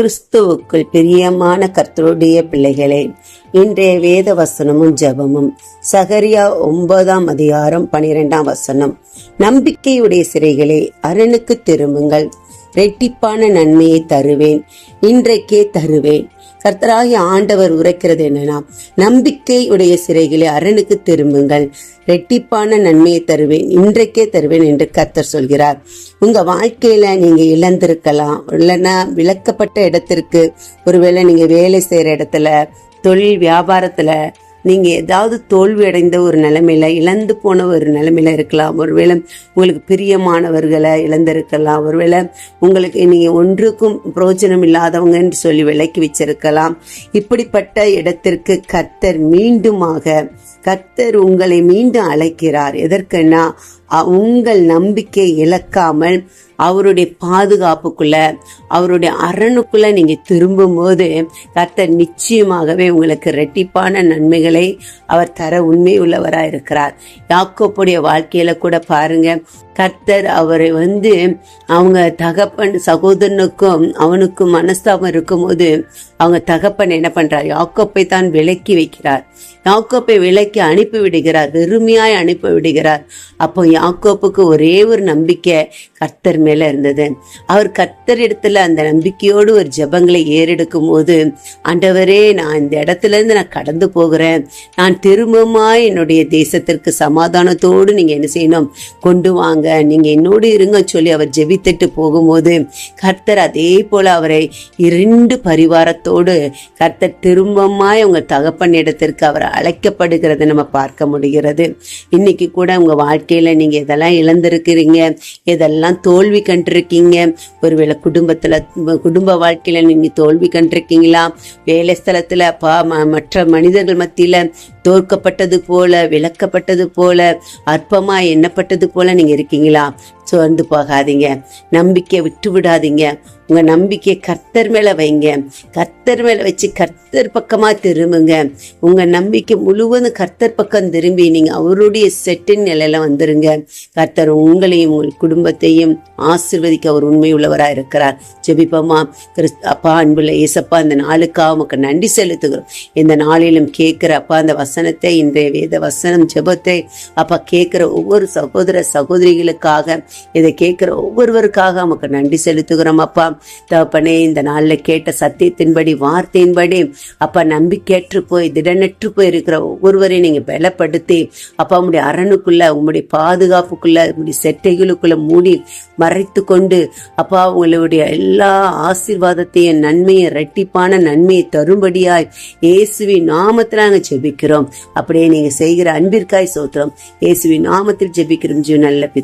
கிறிஸ்துவுக்குள் பிரியமான கர்த்தருடைய பிள்ளைகளே, இன்றைய வேத வசனமும் ஜெபமும் சகரியா 9:12 நம்பிக்கையுடைய சிறைகளே, அரணுக்கு திரும்புங்கள், ரெட்டிப்பான நன்மையை தருவேன், இன்றைக்கே தருவேன். கர்த்தராகிய ஆண்டவர் உரைக்கிறது என்னன்னா, நம்பிக்கையுடைய சிறைகளே, அரணுக்கு திரும்புங்கள், ரெட்டிப்பான நன்மையை தருவேன், இன்றைக்கே தருவேன் என்று கர்த்தர் சொல்கிறார். உங்க வாழ்க்கையில நீங்க இழந்திருக்கலாம், இல்லைன்னா விளக்கப்பட்ட இடத்திற்கு, ஒருவேளை நீங்க வேலை செய்யற இடத்துல, தொழில் வியாபாரத்துல நீங்க ஏதாவது தோல்வி அடைந்த ஒரு நிலைமையில, இழந்து போன ஒரு நிலைமையில இருக்கலாம். ஒருவேளை உங்களுக்கு பிரியமானவர்களை இழந்திருக்கலாம். ஒருவேளை உங்களுக்கு நீங்க ஒன்றுக்கும் பிரயோஜனம் இல்லாதவங்கன்னு சொல்லி விலக்கி வச்சிருக்கலாம். இப்படிப்பட்ட இடத்திற்கு கர்த்தர் உங்களை மீண்டும் அழைக்கிறார். எதற்குன்னா, உங்கள் நம்பிக்கை இழக்காமல் அவருடைய பாதுகாப்புக்குள்ள, அவருடைய அரணுக்குள்ள நீங்க திரும்பும் போது கர்த்தர் நிச்சயமாகவே உங்களுக்கு இரட்டிப்பான நன்மைகளை அவர் தர உண்மை உள்ளவராய் இருக்கிறார். யாக்கோப்புடைய வாழ்க்கையில கூட பாருங்க, கர்த்தர் அவரை அவங்க தகப்பன் சகோதரனுக்கும் அவனுக்கும் மனஸ்தாபம் இருக்கும் போது அவங்க தகப்பன் என்ன பண்றார், யாக்கோப்பை தான் விலக்கி வைக்கிறார். யாக்கோப்பை விலக்கி அனுப்பி விடுகிறார், வெறுமையாய் அனுப்பி விடுகிறார். அப்போ யாக்கோப்புக்கு ஒரே ஒரு நம்பிக்கை கர்த்தர் மேல இருந்தது. அவர் கர்த்தர் இடத்துல அந்த நம்பிக்கையோடு ஒரு ஜெபங்களை ஏறெடுக்கும் போது, ஆண்டவரே, நான் இந்த இடத்துல இருந்து நான் கடந்து போகிறேன், நான் திரும்பமாய் என்னுடைய தேசத்திற்கு சமாதானத்தோடு நீங்க என்ன செய்யணும், கொண்டு வாங்க, நீங்க என்னோடு இருங்க சொல்லி அவர் ஜெபித்துட்டு போகும்போது கர்த்தர் அதே போல அவரை 2 பரிவாரத்தோடு கர்த்தர் திரும்பமாய் உங்க தகப்பன் இடத்திற்கு அவர் அழைக்கப்படுகிறத நம்ம பார்க்க முடிகிறது. இன்னைக்கு கூட உங்க வாழ்க்கையில நீங்க எதெல்லாம் இழந்திருக்கிறீங்க, எதெல்லாம் தோல்வி கண்டிருக்கீங்க, ஒருவேளை குடும்ப வாழ்க்கையில நீங்க தோல்வி கண்டிருக்கீங்களா, வேலை ஸ்தலத்துல மற்ற மனிதர்கள் மத்தியில தோற்கப்பட்டது போல, விளக்கப்பட்டது போல, அற்பமா எண்ணப்பட்டது போல நீங்க இருக்கீங்களா? சோர்ந்து போகாதீங்க, நம்பிக்கை விட்டு விடாதீங்க. உங்க நம்பிக்கை கர்த்தர் மேல வைங்க, கர்த்தர் மேல வச்சு கர்த்தர் பக்கமா திரும்புங்க. உங்க நம்பிக்கை முழுவதும் கர்த்தர் பக்கம் திரும்பி நீங்க அவருடைய செட்டின் நிலையில வந்துருங்க. கர்த்தர் உங்களையும் உங்கள் குடும்பத்தையும் ஆசீர்வதிக்க அவர் உண்மை உள்ளவரா இருக்கிறார். ஜெபிப்போமா. அப்பா, அன்புள்ள ஏசப்பா, இந்த நாளுக்காக உமக்கு நன்றி செலுத்துகிறோம். இந்த நாளிலும் கேட்கிற அப்பா அந்த வசனத்தை, இன்றைய வேத வசனம் ஜெபத்தை அப்பா கேட்கிற ஒவ்வொரு சகோதர சகோதரிகளுக்காக, இதை கேட்கிற ஒவ்வொருவருக்காக நமக்கு நன்றி செலுத்துகிறோம். அப்பா தகப்பனே, இந்த நாளில் கேட்ட சத்தியத்தின்படி, வார்த்தையின்படி அப்பா நம்பிக்கையற்று போய் திடனற்று போய் இருக்கிற ஒவ்வொருவரையும் நீங்க பலப்படுத்தி அப்பா உங்களுடைய அரணுக்குள்ள, உங்களுடைய பாதுகாப்புக்குள்ள, உங்களுடைய செட்டைகளுக்குள்ள மூடி மறைத்து கொண்டு அப்பா உங்களுடைய எல்லா ஆசீர்வாதத்தையும் நன்மையை, இரட்டிப்பான நன்மையை தரும்படியாய் இயேசுவின் நாமத்தில் நாங்கள் ஜெபிக்கிறோம். அப்படியே நீங்க செய்கிற அன்பிற்காய் ஸ்தோத்திரம். இயேசுவின் நாமத்தில் ஜெபிக்கிறோம். நல்ல பிதா.